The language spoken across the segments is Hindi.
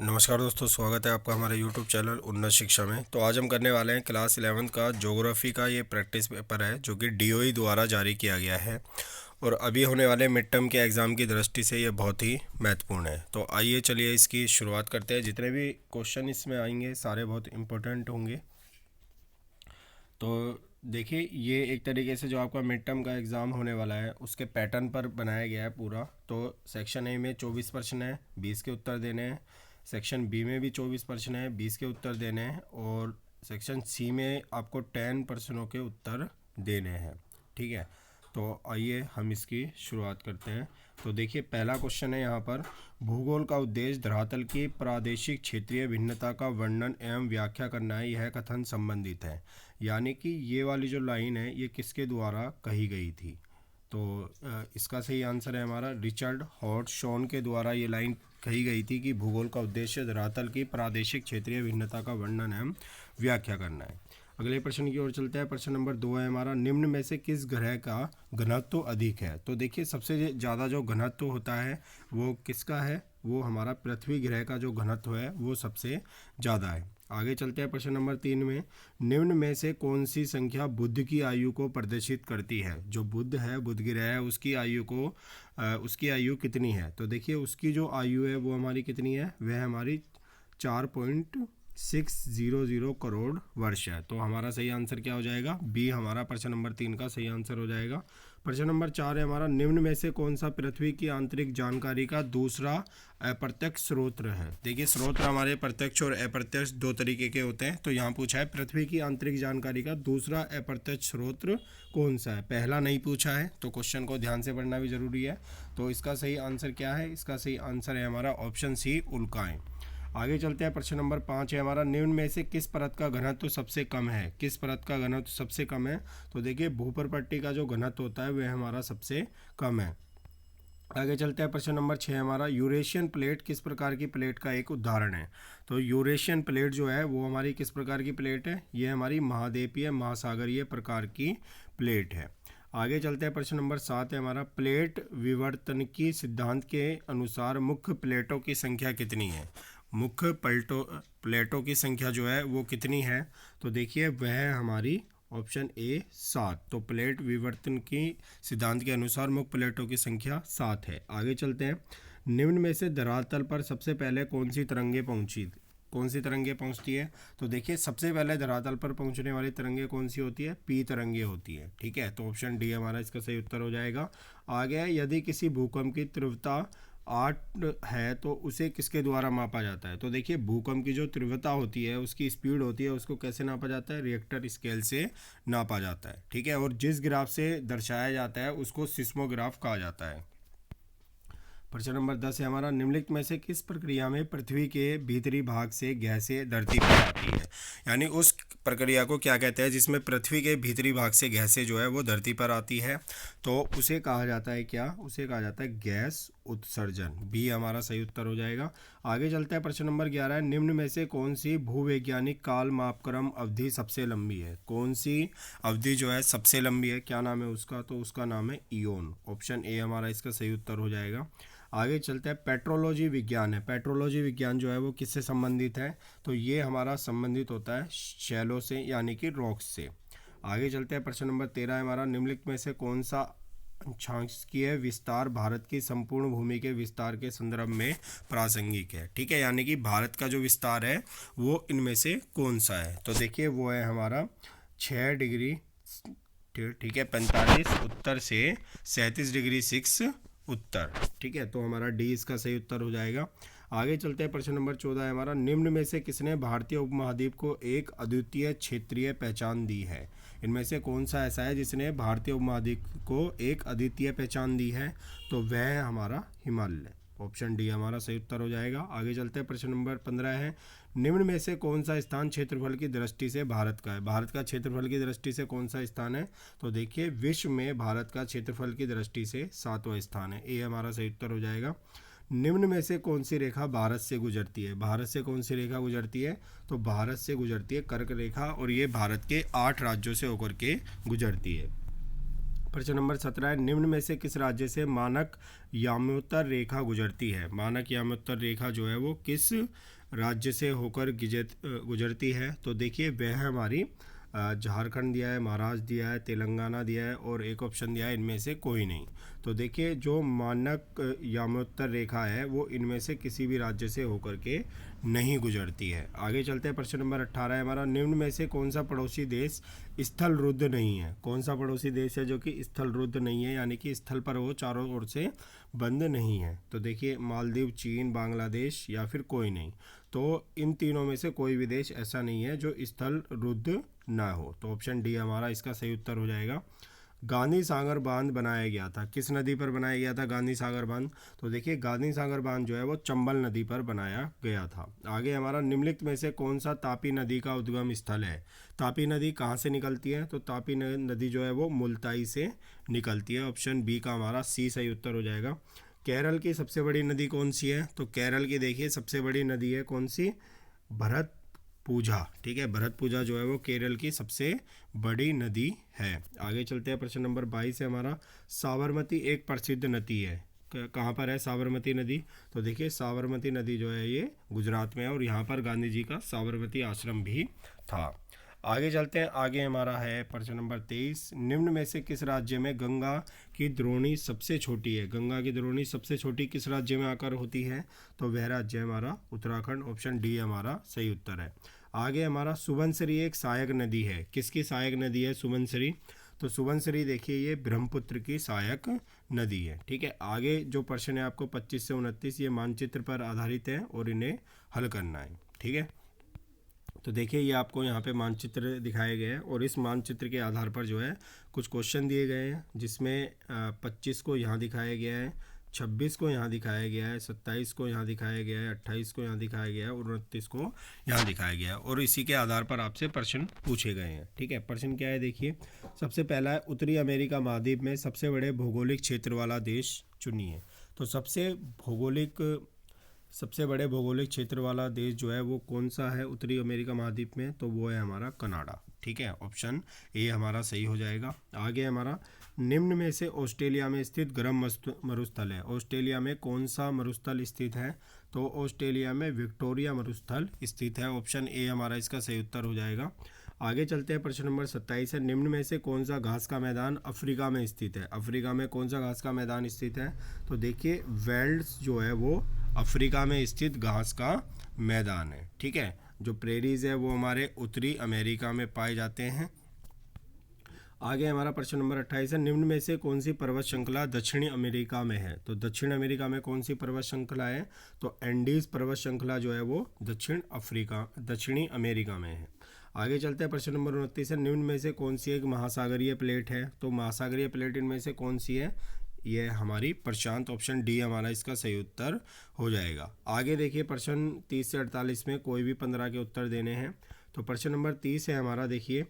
नमस्कार दोस्तों, स्वागत है आपका हमारे YouTube चैनल उन्नत शिक्षा में। तो आज हम करने वाले हैं क्लास 11 का ज्योग्राफी का ये प्रैक्टिस पेपर है जो कि DOE द्वारा जारी किया गया है और अभी होने वाले मिड टर्म के एग्ज़ाम की दृष्टि से ये बहुत ही महत्वपूर्ण है। तो आइए चलिए इसकी शुरुआत करते हैं। जितने भी क्वेश्चन इसमें आएंगे सारे बहुत इंपॉर्टेंट होंगे। तो देखिए, ये एक तरीके से जो आपका मिड टर्म का एग्ज़ाम होने वाला है उसके पैटर्न पर बनाया गया है पूरा। तो सेक्शन ए में 24 प्रश्न है, 20 के उत्तर देने हैं। सेक्शन बी में भी 24 प्रश्न है, 20 के उत्तर देने हैं। और सेक्शन सी में आपको 10 प्रश्नों के उत्तर देने हैं। ठीक है, तो आइए हम इसकी शुरुआत करते हैं। तो देखिए, पहला क्वेश्चन है यहाँ पर, भूगोल का उद्देश्य धरातल की प्रादेशिक क्षेत्रीय भिन्नता का वर्णन एवं व्याख्या करना है। यह कथन संबंधित है। यानी कि ये वाली जो लाइन है ये किसके द्वारा कही गई थी? तो इसका सही आंसर है हमारा रिचर्ड हॉटशॉन के द्वारा ये लाइन कही गई थी कि भूगोल का उद्देश्य धरातल की प्रादेशिक क्षेत्रीय भिन्नता का वर्णन एवं व्याख्या करना है। अगले प्रश्न की ओर चलते हैं। प्रश्न नंबर 2 है हमारा, निम्न में से किस ग्रह का घनत्व अधिक है? तो देखिए, सबसे ज़्यादा जो घनत्व होता है वो किसका है? वो हमारा पृथ्वी ग्रह का जो घनत्व है वो सबसे ज़्यादा है। आगे चलते हैं प्रश्न नंबर 3 में, निम्न में से कौन सी संख्या बुध की आयु को प्रदर्शित करती है? जो बुध है, बुध ग्रह है, उसकी आयु को उसकी आयु कितनी है? तो देखिए, उसकी जो आयु है वो हमारी कितनी है? वह हमारी 4.600 करोड़ वर्ष है। तो हमारा सही आंसर क्या हो जाएगा? बी हमारा प्रश्न नंबर 3 का सही आंसर हो जाएगा। प्रश्न नंबर 4 है हमारा, निम्न में से कौन सा पृथ्वी की आंतरिक जानकारी का दूसरा अप्रत्यक्ष स्रोत है? देखिए, स्रोत हमारे प्रत्यक्ष और अप्रत्यक्ष दो तरीके के होते हैं। तो यहाँ पूछा है पृथ्वी की आंतरिक जानकारी का दूसरा अप्रत्यक्ष स्रोत कौन सा है? पहला नहीं पूछा है, तो क्वेश्चन को ध्यान से पढ़ना भी जरूरी है। तो इसका सही आंसर क्या है? इसका सही आंसर है हमारा ऑप्शन सी, उल्काएं। आगे चलते हैं। प्रश्न नंबर 5 है हमारा, निम्न में से किस परत का घनत्व सबसे कम है? किस परत का घनत्व सबसे कम है? तो देखिए, भूपर्पट्टी का जो घनत्व होता है वह हमारा सबसे कम है। आगे चलते हैं। प्रश्न नंबर 6 हमारा, यूरेशियन प्लेट किस प्रकार की प्लेट का एक उदाहरण है? तो यूरेशियन प्लेट जो है वो हमारी किस प्रकार की प्लेट है? ये हमारी महाद्वीपीय महासागरीय प्रकार की प्लेट है। आगे चलते हैं। प्रश्न नंबर 7 है हमारा, प्लेट विवर्तन की सिद्धांत के अनुसार मुख्य प्लेटों की संख्या कितनी है? मुख्य प्लेटों की संख्या जो है वो कितनी है? तो देखिए, वह हमारी ऑप्शन ए 7। तो प्लेट विवर्तन की सिद्धांत के अनुसार मुख्य प्लेटों की संख्या 7 है। आगे चलते हैं। निम्न में से धरातल पर सबसे पहले कौन सी तरंगे पहुंचती है? तो देखिए, सबसे पहले धरातल पर पहुंचने वाली तरंगे कौन सी होती है? पी तरंगे होती है। ठीक है, तो ऑप्शन डी हमारा इसका सही उत्तर हो जाएगा। आगे, यदि किसी भूकंप की तीव्रता 8 है तो उसे किसके द्वारा मापा जाता है? तो देखिए, भूकंप की जो तीव्रता होती है, उसकी स्पीड होती है, उसको कैसे नापा जाता है? रिएक्टर स्केल से नापा जाता है। ठीक है, और जिस ग्राफ से दर्शाया जाता है उसको सिस्मोग्राफ कहा जाता है। प्रश्न नंबर 10 है हमारा, निम्नलिखित में से किस प्रक्रिया में पृथ्वी के भीतरी भाग से गैसें धरती पर आती है? यानी उस प्रक्रिया को क्या कहते हैं जिसमें पृथ्वी के भीतरी भाग से गैसें जो है वो धरती पर आती है? तो उसे कहा जाता है क्या? उसे कहा जाता है गैस उत्सर्जन। बी हमारा सही उत्तर हो जाएगा। आगे चलते हैं। प्रश्न नंबर 11 है, निम्न में से कौन सी भूवैज्ञानिक काल मापक्रम अवधि सबसे लंबी है? कौन सी अवधि जो है सबसे लंबी है? क्या नाम है उसका? तो उसका नाम है इयोन। ऑप्शन ए हमारा इसका सही उत्तर हो जाएगा। आगे चलते हैं। पेट्रोलॉजी विज्ञान है। पेट्रोलॉजी विज्ञान जो है वो किससे संबंधित है? तो ये हमारा संबंधित होता है शैलों से, यानी कि रॉक्स से। आगे चलते हैं। प्रश्न नंबर 13 है हमारा, निम्नलिखित में से कौन सा सांख्यिकीय विस्तार भारत की संपूर्ण भूमि के विस्तार के संदर्भ में प्रासंगिक है? ठीक है, यानी कि भारत का जो विस्तार है वो इनमें से कौन सा है? तो देखिए, वो है हमारा 6 डिग्री, ठीक है, 45 उत्तर से 37 डिग्री 6 उत्तर। ठीक है, तो हमारा डी इसका सही उत्तर हो जाएगा। आगे चलते हैं। प्रश्न नंबर 14 है हमारा, निम्न में से किसने भारतीय उपमहाद्वीप को एक अद्वितीय क्षेत्रीय पहचान दी है? इनमें से कौन सा ऐसा है जिसने भारतीय उपमहाद्वीप को एक अद्वितीय पहचान दी है? तो वह है हमारा हिमालय। ऑप्शन डी हमारा सही उत्तर हो जाएगा। आगे चलते हैं। प्रश्न नंबर 15 है, निम्न में से कौन सा स्थान क्षेत्रफल की दृष्टि से भारत का है? भारत का क्षेत्रफल की दृष्टि से कौन सा स्थान है? तो देखिए, विश्व में भारत का क्षेत्रफल की दृष्टि से 7वां स्थान है। ए हमारा सही उत्तर हो जाएगा। निम्न में से कौन सी रेखा भारत से गुजरती है? भारत से कौन सी रेखा गुजरती है? तो भारत से गुजरती है कर्क रेखा, और ये भारत के 8 राज्यों से होकर के गुजरती है। प्रश्न नंबर 17 है, निम्न में से किस राज्य से मानक यामोत्तर रेखा गुजरती है? मानक यामोत्तर रेखा जो है वो किस राज्य से होकर गुजरती है? तो देखिए वह हमारी झारखंड दिया है, महाराष्ट्र दिया है, तेलंगाना दिया है और एक ऑप्शन दिया है इनमें से कोई नहीं। तो देखिए जो मानक यामोत्तर रेखा है वो इनमें से किसी भी राज्य से होकर के नहीं गुजरती है। आगे चलते हैं, प्रश्न नंबर 18 है हमारा, निम्न में से कौन सा पड़ोसी देश स्थल रुद्ध नहीं है? कौन सा पड़ोसी देश है जो कि स्थल रुद्ध नहीं है, यानी कि स्थल पर वो चारों ओर से बंद नहीं है? तो देखिए मालदीव, चीन, बांग्लादेश या फिर कोई नहीं। तो इन तीनों में से कोई भी देश ऐसा नहीं है जो स्थल रुद्ध ना हो। तो ऑप्शन डी हमारा इसका सही उत्तर हो जाएगा। गांधी सागर बांध बनाया गया था, किस नदी पर बनाया गया था गांधी सागर बांध? तो देखिए गांधी सागर बांध जो है वो चंबल नदी पर बनाया गया था। आगे हमारा, निम्नलिखित में से कौन सा तापी नदी का उद्गम स्थल है? तापी नदी कहाँ से निकलती है? तो तापी नदी जो है वो मुल्ताई से निकलती है। ऑप्शन बी का हमारा सी सही उत्तर हो जाएगा। केरल की सबसे बड़ी नदी कौन सी है? तो केरल की देखिए सबसे बड़ी नदी है कौन सी? भरतपुझा। ठीक है, भरतपुझा जो है वो केरल की सबसे बड़ी नदी है। आगे चलते हैं, प्रश्न नंबर 22 है हमारा, साबरमती एक प्रसिद्ध नदी है, कहाँ पर है साबरमती नदी? तो देखिए साबरमती नदी जो है ये गुजरात में है और यहाँ पर गांधी जी का साबरमती आश्रम भी था। आगे चलते हैं, आगे हमारा है प्रश्न नंबर 23, निम्न में से किस राज्य में गंगा की द्रोणी सबसे छोटी है? गंगा की द्रोणी सबसे छोटी किस राज्य में आकर होती है? तो वह राज्य है हमारा उत्तराखंड। ऑप्शन डी हमारा सही उत्तर है। आगे हमारा, सुबनसिरी एक सहायक नदी है, किसकी सहायक नदी है सुबनसिरी? तो सुबनसिरी देखिए ये ब्रह्मपुत्र की सहायक नदी है। ठीक है, आगे जो प्रश्न है आपको 25 से 29 ये मानचित्र पर आधारित है और इन्हें हल करना है। ठीक है, तो देखिए ये आपको यहाँ पे मानचित्र दिखाए गए हैं और इस मानचित्र के आधार पर जो है कुछ क्वेश्चन दिए गए हैं, जिसमें 25 को यहाँ दिखाया गया है, 26 को यहाँ दिखाया गया है, 27 को यहाँ दिखाया गया है, 28 को यहाँ दिखाया गया है और 29 को यहाँ दिखाया गया है और इसी के आधार पर आपसे प्रश्न पूछे गए हैं। ठीक है, प्रश्न क्या है देखिए, सबसे पहला है, उत्तरी अमेरिका महाद्वीप में सबसे बड़े भौगोलिक क्षेत्र वाला देश चुनिए। तो सबसे बड़े भौगोलिक क्षेत्र वाला देश जो है वो कौन सा है उत्तरी अमेरिका महाद्वीप में? तो वो है हमारा कनाडा। ठीक है, ऑप्शन ए हमारा सही हो जाएगा। आगे हमारा, निम्न में से ऑस्ट्रेलिया में स्थित गर्म मरुस्थल है, ऑस्ट्रेलिया में कौन सा मरुस्थल स्थित है? तो ऑस्ट्रेलिया में विक्टोरिया मरुस्थल स्थित है। ऑप्शन ए हमारा इसका सही उत्तर हो जाएगा। आगे चलते हैं, प्रश्न नंबर 27 है, निम्न में से कौन सा घास का मैदान अफ्रीका में स्थित है? अफ्रीका में कौन सा घास का मैदान स्थित है? तो देखिए वेल्ड्स जो है वो अफ्रीका में स्थित घास का मैदान है। ठीक है, जो प्रेरीज है वो हमारे उत्तरी अमेरिका में पाए जाते हैं। आगे हमारा प्रश्न नंबर 28 है, निम्न में से कौन सी पर्वत श्रृंखला दक्षिणी अमेरिका में है? तो दक्षिण अमेरिका में कौन सी पर्वत श्रृंखला है? तो एंडीज पर्वत श्रृंखला जो है वो दक्षिणी अमेरिका में है। आगे चलते हैं, प्रश्न नंबर 29 है, निम्न में से कौन सी एक महासागरीय प्लेट है? तो महासागरीय प्लेट इनमें से कौन सी है? ये हमारी प्रशांत। ऑप्शन डी हमारा इसका सही उत्तर हो जाएगा। आगे देखिए, प्रश्न 30 से 48 में कोई भी 15 के उत्तर देने हैं। तो प्रश्न नंबर 30 है हमारा, देखिए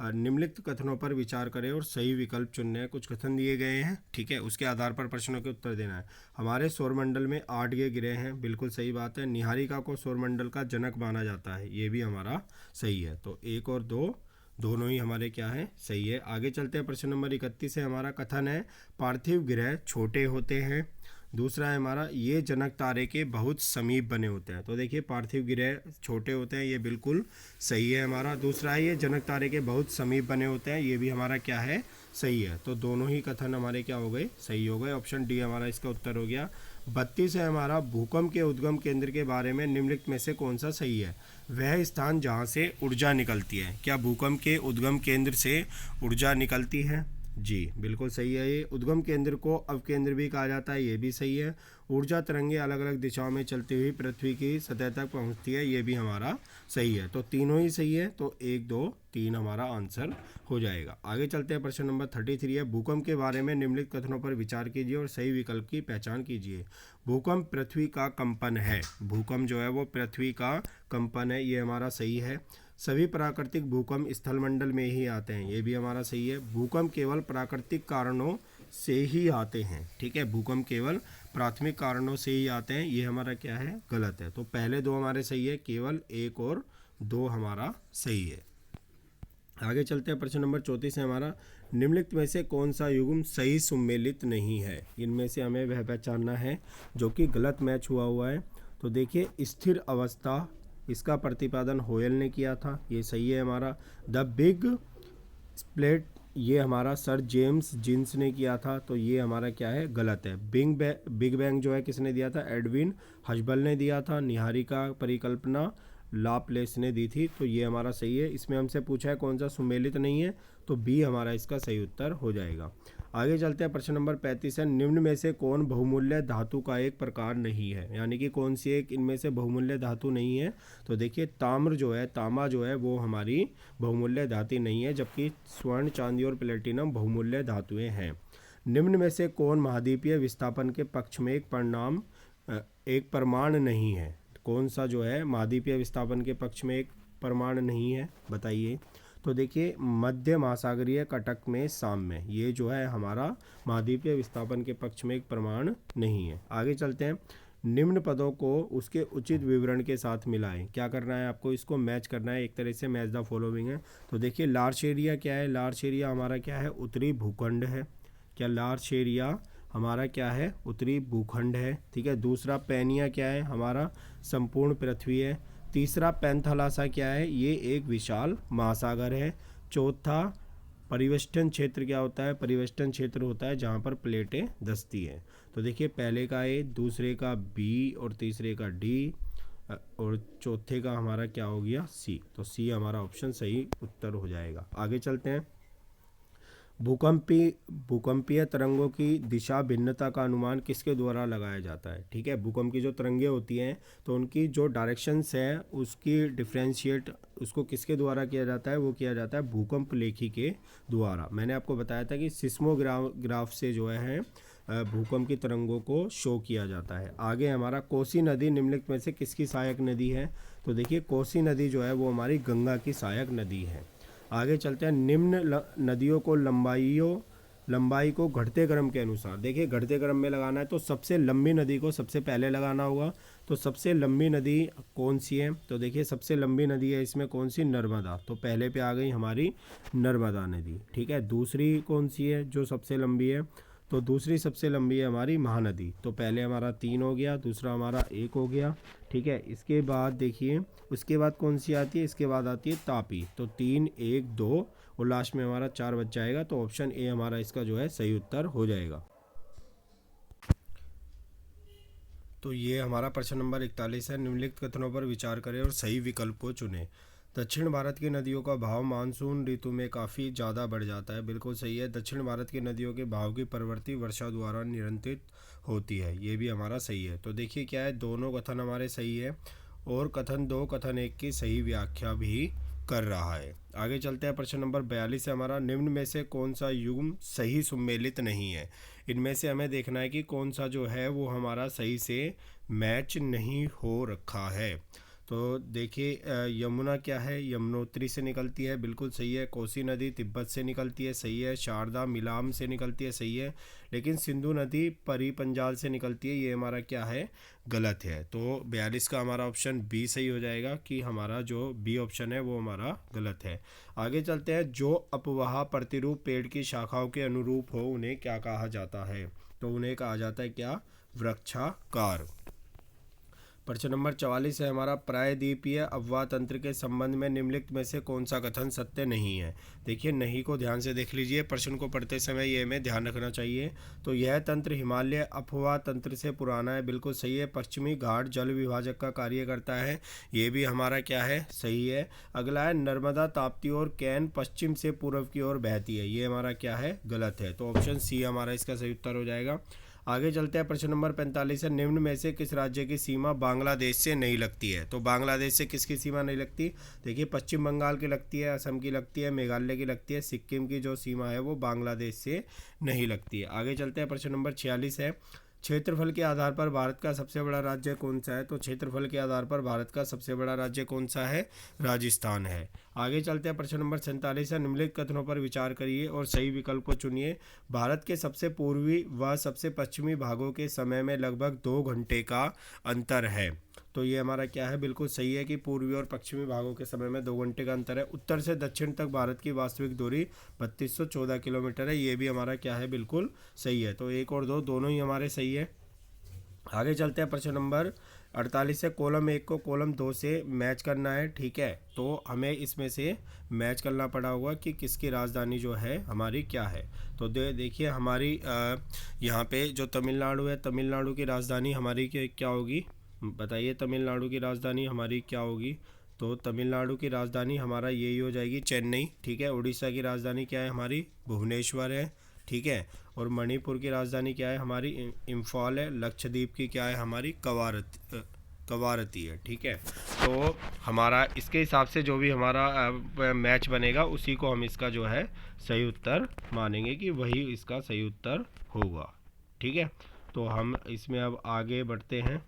निम्नलिखित कथनों पर विचार करें और सही विकल्प चुनने हैं। कुछ कथन दिए गए हैं, ठीक है, उसके आधार पर प्रश्नों के उत्तर देना है। हमारे सौरमंडल में 8 ग्रह हैं, बिल्कुल सही बात है। निहारिका को सौरमंडल का जनक माना जाता है, ये भी हमारा सही है। तो 1 और 2 दोनों ही हमारे क्या है, सही है। आगे चलते हैं, प्रश्न नंबर 31 है हमारा, कथन है पार्थिव ग्रह छोटे होते हैं। दूसरा है हमारा, ये जनक तारे के बहुत समीप बने होते हैं। तो देखिए पार्थिव ग्रह छोटे होते हैं, ये बिल्कुल सही है हमारा। दूसरा है, ये जनक तारे के बहुत समीप बने होते हैं, ये भी हमारा क्या है, सही है। तो दोनों ही कथन हमारे क्या हो गए, सही हो गए। ऑप्शन डी हमारा इसका उत्तर हो गया। 32 है हमारा, भूकंप के उद्गम केंद्र के बारे में निम्नलिखित में से कौन सा सही है? वह स्थान जहाँ से ऊर्जा निकलती है। क्या भूकंप के उद्गम केंद्र से ऊर्जा निकलती है? जी बिल्कुल सही है। ये उद्गम केंद्र को अवकेंद्र भी कहा जाता है, ये भी सही है। ऊर्जा तरंगे अलग अलग दिशाओं में चलती हुई पृथ्वी की सतह तक पहुंचती है, ये भी हमारा सही है। तो तीनों ही सही है, तो 1 2 3 हमारा आंसर हो जाएगा। आगे चलते हैं, प्रश्न नंबर 33 है, भूकंप के बारे में निम्नलिखित कथनों पर विचार कीजिए और सही विकल्प की पहचान कीजिए। भूकंप पृथ्वी का कंपन है, भूकंप जो है वो पृथ्वी का कंपन है, ये हमारा सही है। सभी प्राकृतिक भूकंप स्थलमंडल में ही आते हैं, ये भी हमारा सही है। भूकंप केवल प्राकृतिक कारणों से ही आते हैं, ठीक है, भूकंप केवल प्राथमिक कारणों से ही आते हैं, ये हमारा क्या है, गलत है। तो पहले 2 हमारे सही है, केवल 1 और 2 हमारा सही है। आगे चलते हैं, प्रश्न नंबर 34 है हमारा, निम्नलिखित में से कौन सा युग्म सही सुमेलित नहीं है। इनमें से हमें वह पहचानना है जो कि गलत मैच हुआ है। तो देखिए स्थिर अवस्था, इसका प्रतिपादन होयल ने किया था, ये सही है हमारा। द बिग स्प्लिट, ये हमारा सर जेम्स जीन्स ने किया था, तो ये हमारा क्या है, गलत है। बिग बैंग जो है किसने दिया था, एडविन हजबल ने दिया था। निहारिका परिकल्पना लाप्लेस ने दी थी, तो ये हमारा सही है। इसमें हमसे पूछा है कौन सा सुमेलित नहीं है, तो बी हमारा इसका सही उत्तर हो जाएगा। आगे चलते हैं, प्रश्न नंबर 35 है, निम्न में से कौन बहुमूल्य धातु का एक प्रकार नहीं है, यानी कि कौन सी एक इनमें से बहुमूल्य धातु नहीं है। तो देखिए ताम्र जो है, तांबा जो है वो हमारी बहुमूल्य धातु नहीं है, जबकि स्वर्ण, चांदी और प्लेटिनम बहुमूल्य धातुएं हैं। निम्न में से कौन महाद्वीपीय विस्थापन के पक्ष में एक प्रमाण नहीं है। कौन सा जो है महाद्वीपीय विस्थापन के पक्ष में एक प्रमाण नहीं है, बताइए। तो देखिए मध्य महासागरीय कटक में साम्य, ये जो है हमारा महाद्वीपीय विस्थापन के पक्ष में एक प्रमाण नहीं है। आगे चलते हैं, निम्न पदों को उसके उचित विवरण के साथ मिलाएं। क्या करना है आपको, इसको मैच करना है, एक तरह से मैच द फॉलोइंग है। तो देखिए लार्ज एरिया क्या है, लार्ज एरिया हमारा क्या है, उत्तरी भूखंड है। क्या लार्ज एरिया हमारा क्या है, उत्तरी भूखंड है, ठीक है। दूसरा पेनिया क्या है, हमारा संपूर्ण पृथ्वी है। तीसरा पैंथालासा क्या है, ये एक विशाल महासागर है। चौथा परिवेष्टन क्षेत्र क्या होता है, परिवेष्टन क्षेत्र होता है जहाँ पर प्लेटें धंसती हैं। तो देखिए पहले का ए, दूसरे का बी और तीसरे का डी और चौथे का हमारा क्या हो गया, सी। तो सी हमारा ऑप्शन सही उत्तर हो जाएगा। आगे चलते हैं, भूकंपीय तरंगों की दिशा भिन्नता का अनुमान किसके द्वारा लगाया जाता है। ठीक है, भूकंप की जो तरंगें होती हैं तो उनकी जो डायरेक्शंस है उसकी डिफ्रेंशिएट उसको किसके द्वारा किया जाता है, वो किया जाता है भूकंप लेखी के द्वारा। मैंने आपको बताया था कि सिस्मोग्राफ से जो है भूकंप की तरंगों को शो किया जाता है। आगे हमारा कोसी नदी निम्नलिखित में से किसकी सहायक नदी है। तो देखिए कोसी नदी जो है वो हमारी गंगा की सहायक नदी है। आगे चलते हैं, निम्न नदियों को लंबाई को घटते क्रम के अनुसार, देखिए घटते क्रम में लगाना है तो सबसे लंबी नदी को सबसे पहले लगाना होगा। तो सबसे लंबी नदी कौन सी है, तो देखिए सबसे लंबी नदी है इसमें कौन सी, नर्मदा। तो पहले पे आ गई हमारी नर्मदा नदी, ठीक है। दूसरी कौन सी है जो सबसे लंबी है, तो दूसरी सबसे लंबी है हमारी महानदी। तो पहले हमारा 3 हो गया, दूसरा हमारा 1 हो गया, ठीक है। इसके बाद देखिए उसके बाद कौन सी आती है, इसके बाद आती है तापी। तो 3, 1, 2 और लास्ट में हमारा 4 बच जाएगा। तो ऑप्शन ए हमारा इसका जो है सही उत्तर हो जाएगा। तो ये हमारा प्रश्न नंबर 41 है, निम्नलिखित कथनों पर विचार करें और सही विकल्प को चुनें। दक्षिण भारत की नदियों का भाव मानसून ऋतु में काफ़ी ज़्यादा बढ़ जाता है, बिल्कुल सही है। दक्षिण भारत की नदियों के भाव की प्रवृत्ति वर्षा द्वारा नियंत्रित होती है, ये भी हमारा सही है। तो देखिए क्या है, दोनों कथन हमारे सही है और कथन 2 कथन 1 की सही व्याख्या भी कर रहा है। आगे चलते हैं, प्रश्न नंबर 42 है हमारा, निम्न में से कौन सा युग्म सही सुमेलित नहीं है। इनमें से हमें देखना है कि कौन सा जो है वो हमारा सही से मैच नहीं हो रखा है। तो देखिए यमुना क्या है, यमुनोत्री से निकलती है, बिल्कुल सही है। कोसी नदी तिब्बत से निकलती है, सही है। शारदा मिलाम से निकलती है, सही है। लेकिन सिंधु नदी परिपंजाल से निकलती है, ये हमारा क्या है, गलत है। तो 42 का हमारा ऑप्शन बी सही हो जाएगा कि हमारा जो बी ऑप्शन है वो हमारा गलत है। आगे चलते हैं, जो अपवाह प्रतिरूप पेड़ की शाखाओं के अनुरूप हो उन्हें क्या कहा जाता है। तो उन्हें कहा जाता है क्या, वृक्षाकार। प्रश्न नंबर 44 है हमारा, प्रायद्वीपीय अफवाह तंत्र के संबंध में निम्नलिखित में से कौन सा कथन सत्य नहीं है। देखिए नहीं को ध्यान से देख लीजिए, प्रश्न को पढ़ते समय ये हमें ध्यान रखना चाहिए। तो यह तंत्र हिमालय अफवाह तंत्र से पुराना है, बिल्कुल सही है। पश्चिमी घाट जल विभाजक का कार्य करता है, ये भी हमारा क्या है, सही है। अगला है, नर्मदा ताप्ती और कैन पश्चिम से पूर्व की ओर बहती है, ये हमारा क्या है, गलत है। तो ऑप्शन सी हमारा इसका सही उत्तर हो जाएगा। आगे चलते हैं, प्रश्न नंबर 45 है, निम्न में से किस राज्य की सीमा बांग्लादेश से नहीं लगती है। तो बांग्लादेश से किसकी सीमा नहीं लगती, देखिए पश्चिम बंगाल की लगती है, असम की लगती है, मेघालय की लगती है, सिक्किम की जो सीमा है वो बांग्लादेश से नहीं लगती है। आगे चलते हैं, प्रश्न नंबर 46 है, क्षेत्रफल के आधार पर भारत का सबसे बड़ा राज्य कौन सा है। तो क्षेत्रफल के आधार पर भारत का सबसे बड़ा राज्य कौन सा है, राजस्थान है। आगे चलते हैं, प्रश्न नंबर 47 है, निम्नलिखित कथनों पर विचार करिए और सही विकल्प को चुनिए। भारत के सबसे पूर्वी व सबसे पश्चिमी भागों के समय में लगभग 2 घंटे का अंतर है। तो ये हमारा क्या है, बिल्कुल सही है कि पूर्वी और पश्चिमी भागों के समय में 2 घंटे का अंतर है। उत्तर से दक्षिण तक भारत की वास्तविक दूरी 3214 किलोमीटर है, ये भी हमारा क्या है, बिल्कुल सही है। तो 1 और 2 दोनों ही हमारे सही है। आगे चलते हैं, प्रश्न नंबर 48 से कॉलम 1 को कॉलम 2 से मैच करना है, ठीक है। तो हमें इसमें से मैच करना पड़ा होगा कि किसकी राजधानी जो है हमारी क्या है। तो देखिए हमारी यहाँ पे जो तमिलनाडु है, तमिलनाडु की राजधानी हमारी क्या होगी, बताइए। तमिलनाडु की राजधानी हमारी क्या होगी, तो तमिलनाडु की राजधानी हमारा यही हो जाएगी, चेन्नई, ठीक है। उड़ीसा की राजधानी क्या है हमारी, भुवनेश्वर है, ठीक है। और मणिपुर की राजधानी क्या है हमारी, इम्फाल है। लक्षद्वीप की क्या है हमारी, कवारती है, ठीक है। तो हमारा इसके हिसाब से जो भी हमारा मैच बनेगा उसी को हम इसका जो है सही उत्तर मानेंगे कि वही इसका सही उत्तर होगा, ठीक है। तो हम इसमें अब आगे बढ़ते हैं।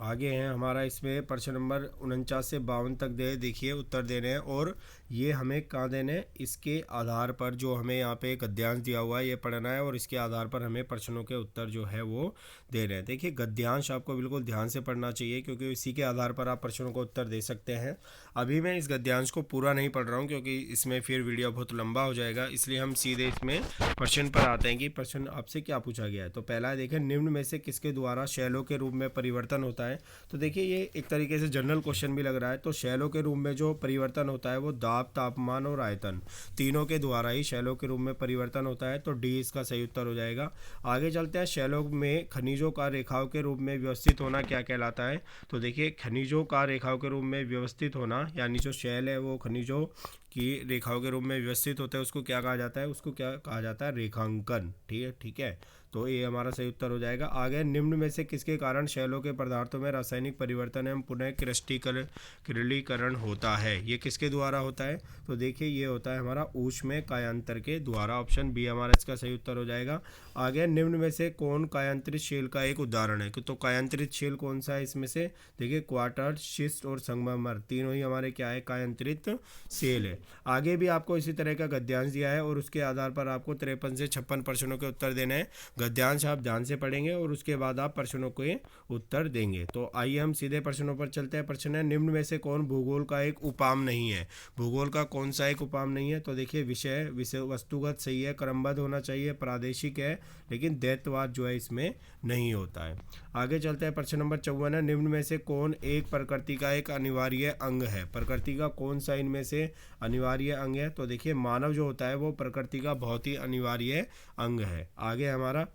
आगे हैं हमारा इसमें प्रश्न नंबर 49 से 52 तक देखिए उत्तर देने हैं, और ये हमें कहाँ देने हैं, इसके आधार पर जो हमें यहाँ पे गद्यांश दिया हुआ है ये पढ़ना है, और इसके आधार पर हमें प्रश्नों के उत्तर जो है वो दे रहे हैं। देखिए गद्यांश आपको बिल्कुल ध्यान से पढ़ना चाहिए, क्योंकि इसी के आधार पर आप प्रश्नों को उत्तर दे सकते हैं। अभी मैं इस गद्यांश को पूरा नहीं पढ़ रहा हूँ, क्योंकि इसमें फिर वीडियो बहुत लंबा हो जाएगा, इसलिए हम सीधे इसमें प्रश्न पर आते हैं कि प्रश्न आपसे क्या पूछा गया है। तो पहला है, देखें, निम्न में से किसके द्वारा शैलों के रूप में परिवर्तन होता है। तो देखिए ये एक तरीके से जनरल क्वेश्चन भी लग रहा है। तो शैलों के रूप में जो परिवर्तन होता है वो दाब, तापमान और आयतन तीनों के द्वारा ही शैलों के रूप में परिवर्तन होता है। तो डी इसका सही उत्तर हो जाएगा। आगे चलते हैं, शैलों में खनिजों का रेखाओं के रूप में व्यवस्थित होना क्या कहलाता है। तो देखिए खनिजों का रेखाओं के रूप में व्यवस्थित होना, यानी जो शैल है वो खनिजों की रेखाओं के रूप में व्यवस्थित होता है, उसको क्या कहा जाता है, उसको क्या कहा जाता है, रेखांकन, ठीक है। तो ये हमारा सही उत्तर हो जाएगा। आगे, निम्न में से किसके कारण शैलों के पदार्थों में रासायनिक परिवर्तन एवं पुनः क्रिस्टलीकरण होता है, ये किसके द्वारा होता है। तो देखिए ये होता है हमारा ऊष्मीय कायांतर के द्वारा, ऑप्शन बी हमारा इसका सही उत्तर हो जाएगा। आगे, निम्न में से कौन कायांतरित शेल का एक उदाहरण है। तो कायांतरित शेल कौन सा है इसमें से, देखिए क्वार्टर, शिस्ट और संगमरमर तीनों ही हमारे क्या है, कायांतरित शेल है। आगे भी आपको इसी तरह का गद्यांश दिया है, और उसके आधार पर आपको 53 से 56 प्रश्नों के उत्तर देने हैं। गद्यांश आप ध्यान से पढ़ेंगे और उसके बाद आप प्रश्नों के उत्तर देंगे। तो आइए हम सीधे प्रश्नों पर चलते हैं। प्रश्न है, निम्न में से कौन भूगोल का एक उपाम नहीं है। भूगोल का कौन सा एक उपाम नहीं है। तो देखिए विषय वस्तुगत सही है, क्रमबद्ध होना चाहिए, प्रादेशिक है, लेकिन दैत्यवाद जो है इसमें नहीं होता है। आगे चलते हैं, प्रश्न नंबर 54 है, निम्न में से कौन एक प्रकृति का एक अनिवार्य अंग है। प्रकृति का कौन सा इनमें से अनिवार्य अंग है। तो देखिए मानव जो होता है वो प्रकृति का बहुत ही अनिवार्य अंग है। आगे हमारा,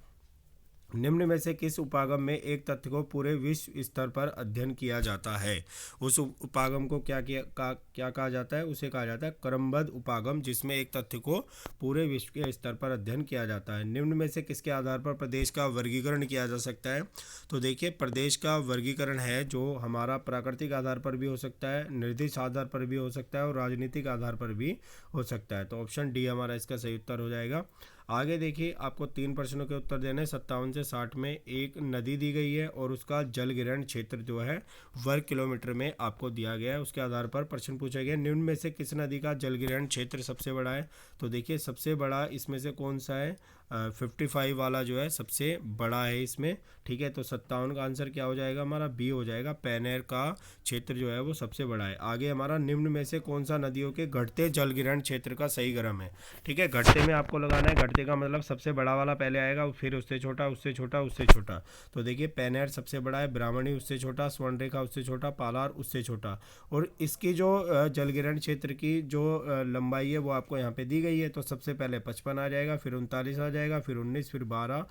निम्न में से किस उपागम में एक तथ्य को पूरे विश्व स्तर पर अध्ययन किया जाता है। उस उपागम को क्या कहा जाता है, उसे कहा जाता है क्रमबद्ध उपागम, जिसमें एक तथ्य को पूरे विश्व के स्तर पर अध्ययन किया जाता है। निम्न में से किसके आधार पर प्रदेश का वर्गीकरण किया जा सकता है। तो देखिए प्रदेश का वर्गीकरण है जो हमारा प्राकृतिक आधार पर भी हो सकता है, निर्दिष्ट आधार पर भी हो सकता है, और राजनीतिक आधार पर भी हो सकता है। तो ऑप्शन डी हमारा इसका सही उत्तर हो जाएगा। आगे देखिए आपको 3 प्रश्नों के उत्तर देने, 57 से 60 में एक नदी दी गई है और उसका जल ग्रहण क्षेत्र जो है वर्ग किलोमीटर में आपको दिया गया है। उसके आधार पर प्रश्न पूछा गया, निम्न में से किस नदी का जल ग्रहण क्षेत्र सबसे बड़ा है। तो देखिए सबसे बड़ा इसमें से कौन सा है, 55 वाला जो है सबसे बड़ा है इसमें, ठीक है। तो 57 का आंसर क्या हो जाएगा हमारा, बी हो जाएगा, पैनेर का क्षेत्र जो है वो सबसे बड़ा है। आगे हमारा, निम्न में से कौन सा नदियों के घटते जल ग्रहण क्षेत्र का सही क्रम है। ठीक है, घटते में आपको लगाना है, घटते का मतलब सबसे बड़ा वाला पहले आएगा, फिर उससे छोटा, उससे छोटा, उससे छोटा। तो देखिए पैनेर सबसे बड़ा है, ब्राह्मणी उससे छोटा, स्वर्णरेखा उससे छोटा, पालार उससे छोटा। और इसकी जो जल ग्रहण क्षेत्र की जो लंबाई है वो आपको यहाँ पे दी गई है। तो सबसे पहले 55 आ जाएगा, फिर 39 आ जाएगा, फिर 19, फिर 12,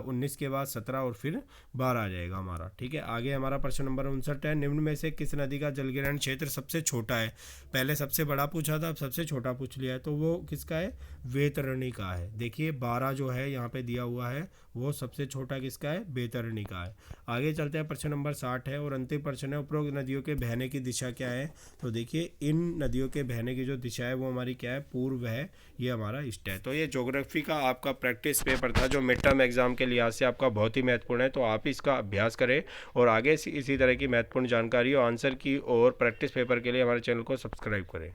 19 के बाद 17 और फिर 12 आ जाएगा हमारा। ठीक है, आगे हमारा प्रश्न नंबर 59 है, निम्न में से किस नदी का जल ग्रहण क्षेत्र सबसे छोटा है। पहले सबसे बड़ा पूछा था, अब सबसे छोटा पूछ लिया है, तो वो किसका है, वैतरणी का है। देखिए 12 जो है यहाँ पे दिया हुआ है, वो सबसे छोटा किसका है, वैतरणी का है। आगे चलते हैं, प्रश्न नंबर 60 है और अंतिम प्रश्न है, उपरोक्त नदियों के बहने की दिशा क्या है। तो देखिए इन नदियों के बहने की जो दिशा है वो हमारी क्या है, पूर्व है, ये हमारा ईस्ट है। तो ये ज्योग्राफी का आपका प्रैक्टिस पेपर था जो मिड टर्म एग्जाम के लिहाज से आपका बहुत ही महत्वपूर्ण है। तो आप इसका अभ्यास करें और आगे इसी तरह की महत्वपूर्ण जानकारी और आंसर की और प्रैक्टिस पेपर के लिए हमारे चैनल को सब्सक्राइब करें।